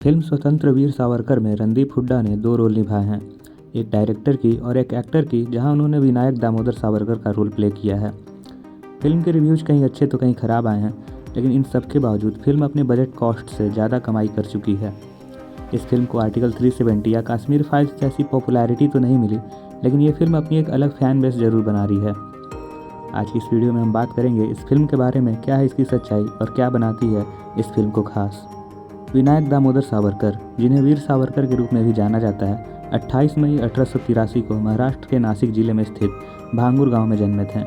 Film स्वतंत्र वीर सावरकर में रणदीप हुड्डा ने दो रोल निभाए हैं, एक डायरेक्टर की और एक एक्टर की, जहां उन्होंने विनायक दामोदर सावरकर का रोल प्ले किया है। फिल्म के रिव्यूज़ कहीं अच्छे तो कहीं ख़राब आए हैं, लेकिन इन सब के बावजूद फिल्म अपने बजट कॉस्ट से ज़्यादा कमाई कर चुकी है। इस फिल्म को आर्टिकल 370 या कश्मीर फाइल्स जैसी पॉपुलैरिटी तो नहीं मिली, लेकिन ये फिल्म अपनी एक अलग फैन बेस ज़रूर बना रही है। आज की इस वीडियो में हम बात करेंगे इस फिल्म के बारे में, क्या है इसकी सच्चाई और क्या बनाती है इस फिल्म को खास। विनायक दामोदर सावरकर, जिन्हें वीर सावरकर के रूप में भी जाना जाता है, 28 मई 1883 को महाराष्ट्र के नासिक जिले में स्थित भांगुर गांव में जन्मे थे।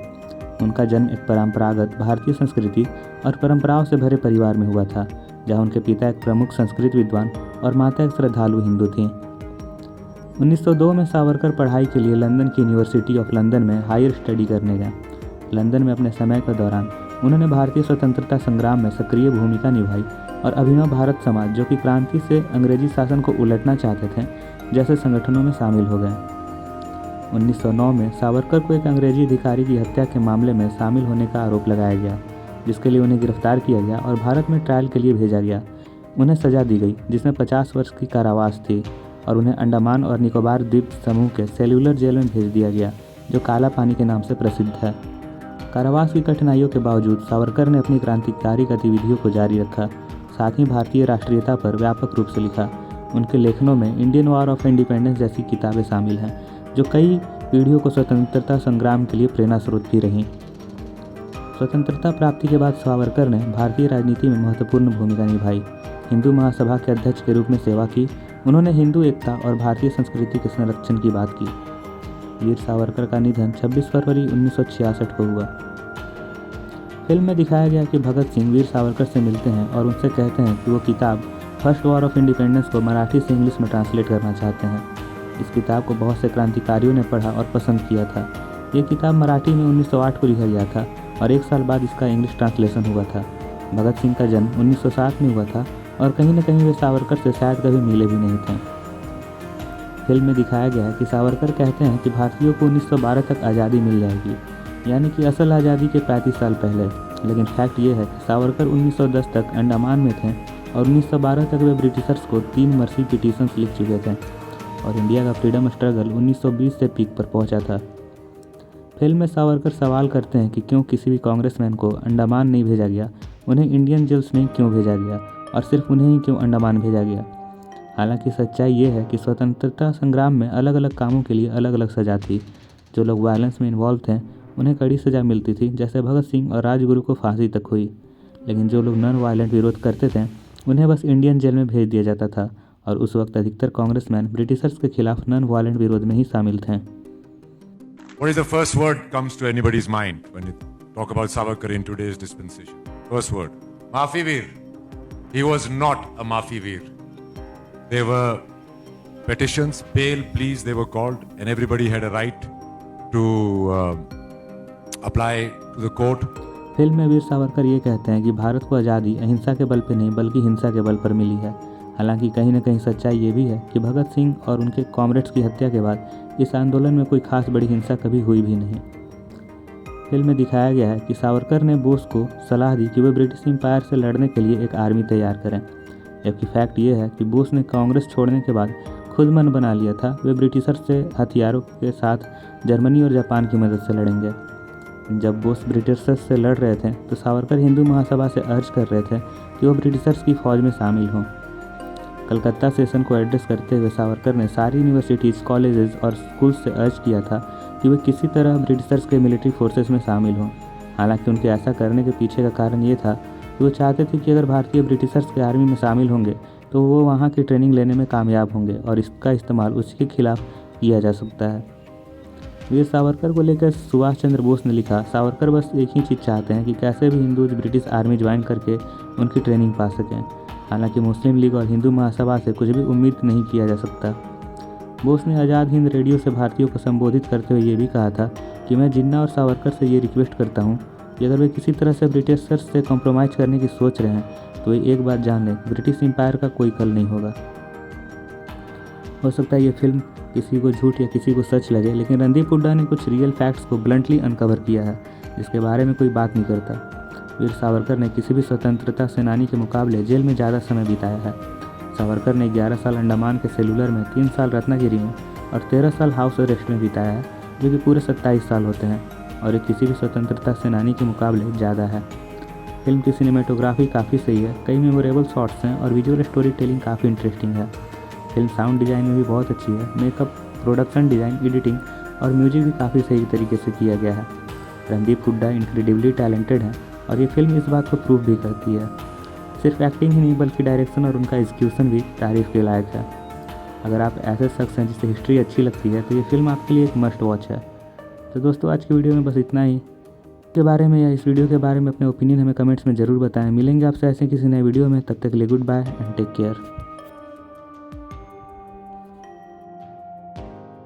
उनका जन्म एक परंपरागत भारतीय संस्कृति और परंपराओं से भरे परिवार में हुआ था, जहां उनके पिता एक प्रमुख संस्कृत विद्वान और माता एक श्रद्धालु हिंदू थीं। 1902 में सावरकर पढ़ाई के लिए लंदन की यूनिवर्सिटी ऑफ लंदन में हायर स्टडी करने गए। लंदन में अपने समय के दौरान उन्होंने भारतीय स्वतंत्रता संग्राम में सक्रिय भूमिका निभाई और अभिनव भारत समाज, जो कि क्रांति से अंग्रेजी शासन को उलटना चाहते थे, जैसे संगठनों में शामिल हो गए। 1909 में सावरकर को एक अंग्रेजी अधिकारी की हत्या के मामले में शामिल होने का आरोप लगाया गया, जिसके लिए उन्हें गिरफ्तार किया गया और भारत में ट्रायल के लिए भेजा गया। उन्हें सजा दी गई, जिसमें 50 वर्ष की कारावास थी, और उन्हें अंडमान और निकोबार द्वीप समूह के सेल्युलर जेल में भेज दिया गया, जो काला पानी के नाम से प्रसिद्ध है। कारावास की कठिनाइयों के बावजूद सावरकर ने अपनी क्रांतिकारी गतिविधियों को जारी रखा, साथ ही भारतीय राष्ट्रीयता पर व्यापक रूप से लिखा। उनके लेखनों में इंडियन वॉर ऑफ इंडिपेंडेंस जैसी किताबें शामिल हैं, जो कई पीढ़ियों को स्वतंत्रता संग्राम के लिए प्रेरणा स्रोत भी रहीं। स्वतंत्रता प्राप्ति के बाद सावरकर ने भारतीय राजनीति में महत्वपूर्ण भूमिका निभाई। हिंदू महासभा के अध्यक्ष के रूप में सेवा की। उन्होंने हिंदू एकता और भारतीय संस्कृति के संरक्षण की बात की। वीर सावरकर का निधन 26 फरवरी 1966 को हुआ। फिल्म में दिखाया गया कि भगत सिंह वीर सावरकर से मिलते हैं और उनसे कहते हैं कि वो किताब फर्स्ट वॉर ऑफ इंडिपेंडेंस को मराठी से इंग्लिश में ट्रांसलेट करना चाहते हैं। इस किताब को बहुत से क्रांतिकारियों ने पढ़ा और पसंद किया था। ये किताब मराठी में 1908 को लिखा गया था और एक साल बाद इसका इंग्लिश ट्रांसलेशन हुआ था। भगत सिंह का जन्म 1907 में हुआ था और कहीं न कहीं वे सावरकर से शायद कभी मिले भी नहीं थे। फिल्म में दिखाया गया है कि सावरकर कहते हैं कि भारतीयों को 1912 तक आज़ादी मिल जाएगी, यानी कि असल आज़ादी के 35 साल पहले। लेकिन फैक्ट ये है कि सावरकर 1910 तक अंडमान में थे और 1912 तक वे ब्रिटिशर्स को 3 मर्सी पिटीशंस लिख चुके थे और इंडिया का फ्रीडम स्ट्रगल 1920 से पीक पर पहुंचा था। फिल्म में सावरकर सवाल करते हैं कि क्यों किसी भी कांग्रेसमैन को अंडमान नहीं भेजा गया, उन्हें इंडियन जेल्स में क्यों भेजा गया और सिर्फ उन्हें ही क्यों अंडमान भेजा गया। हालांकि सच्चाई ये है कि स्वतंत्रता संग्राम में अलग अलग कामों के लिए अलग अलग सज़ा थी। जो लोग वायलेंस में इन्वॉल्व थे उन्हें कड़ी सज़ा मिलती थी, जैसे भगत सिंह और राजगुरु को फांसी तक हुई। लेकिन जो लोग नॉन वायलेंट विरोध करते थे उन्हें बस इंडियन जेल में भेज दिया जाता था, और उस वक्त अधिकतर कांग्रेसमैन ब्रिटिशर्स के खिलाफ नॉन वायलेंट विरोध में ही शामिल थे। What is the first word comes to anybody's mind when you talk about Savarkar in today's dispensation? First word, Maafi Veer. He was not a Maafi Veer. There were petitions, bail, pleas, they were called, and everybody had a right to apply to the court. Film में वीर सावरकर ये कहते हैं कि भारत को आज़ादी अहिंसा के बल पर नहीं बल्कि हिंसा के बल पर मिली है। हालांकि कहीं न कहीं सच्चाई ये भी है कि भगत सिंह और उनके कॉमरेड्स की हत्या के बाद इस आंदोलन में कोई खास बड़ी हिंसा कभी हुई भी नहीं। फिल्म में दिखाया गया है कि सावरकर ने बोस को सलाह दी कि वे ब्रिटिश एम्पायर से लड़ने के लिए एक आर्मी तैयार करें, जबकि फैक्ट ये है कि बोस ने कांग्रेस छोड़ने के बाद खुद मन बना लिया था वे ब्रिटिशर्स से हथियारों के साथ जर्मनी और जापान की मदद से लड़ेंगे। जब बोस ब्रिटिशर्स से लड़ रहे थे तो सावरकर हिंदू महासभा से अर्ज कर रहे थे कि वो ब्रिटिशर्स की फ़ौज में शामिल हों। कलकत्ता सेशन को एड्रेस करते हुए सावरकर ने सारी यूनिवर्सिटीज़, कॉलेजेस और स्कूल्स से अर्ज किया था कि वे किसी तरह ब्रिटिशर्स के मिलिट्री फोर्सेस में शामिल हों। हालांकि उनके ऐसा करने के पीछे का कारण ये था कि वो चाहते थे कि अगर भारतीय ब्रिटिशर्स के आर्मी में शामिल होंगे तो वो वहाँ की ट्रेनिंग लेने में कामयाब होंगे और इसका इस्तेमाल उसी के खिलाफ किया जा सकता है। वीर सावरकर को लेकर सुभाष चंद्र बोस ने लिखा, सावरकर बस एक ही चीज़ चाहते हैं कि कैसे भी हिंदू ब्रिटिश आर्मी ज्वाइन करके उनकी ट्रेनिंग पा सकें। हालांकि मुस्लिम लीग और हिंदू महासभा से कुछ भी उम्मीद नहीं किया जा सकता। बोस ने आज़ाद हिंद रेडियो से भारतीयों को संबोधित करते हुए ये भी कहा था कि मैं जिन्ना और सावरकर से ये रिक्वेस्ट करता हूँ कि अगर वे किसी तरह से ब्रिटिशर्स से कॉम्प्रोमाइज़ करने की सोच रहे हैं तो वे एक बात जान लें, ब्रिटिश एम्पायर का कोई कल नहीं होगा। हो सकता है ये फिल्म किसी को झूठ या किसी को सच लगे, लेकिन रणदीप हुड्डा ने कुछ रियल फैक्ट्स को ब्लंटली अनकवर किया है, जिसके बारे में कोई बात नहीं करता। वीर सावरकर ने किसी भी स्वतंत्रता सेनानी के मुकाबले जेल में ज़्यादा समय बिताया है। सावरकर ने 11 साल अंडमान के सेलुलर में, 3 साल रत्नागिरी में और 13 साल हाउस अरेस्ट में बिताया है, जो कि पूरे 27 साल होते हैं और ये किसी भी स्वतंत्रता सेनानी के मुकाबले ज़्यादा है। फिल्म की सिनेमेटोग्राफी काफ़ी सही है, कई मेमोरेबल शॉट्स हैं और विजुअल स्टोरी टेलिंग काफ़ी इंटरेस्टिंग है। फिल्म साउंड डिज़ाइन में भी बहुत अच्छी है, मेकअप, प्रोडक्शन डिज़ाइन, एडिटिंग और म्यूजिक भी काफ़ी सही तरीके से किया गया है। रणदीप हुड्डा इनक्रेडिबली टैलेंटेड हैं और ये फिल्म इस बात को प्रूव भी करती है। सिर्फ एक्टिंग ही नहीं बल्कि डायरेक्शन और उनका एग्जीक्यूशन भी तारीफ़ के लायक है। अगर आप ऐसे शख्स हैं जिसे हिस्ट्री अच्छी लगती है तो ये फिल्म आपके लिए एक मस्ट वॉच है। तो दोस्तों आज की वीडियो में बस इतना ही। के बारे में या इस वीडियो के बारे में अपने ओपिनियन हमें कमेंट्स में ज़रूर बताएं। मिलेंगे आपसे ऐसे किसी नए वीडियो में, तब तक के लिए goodbye and take care.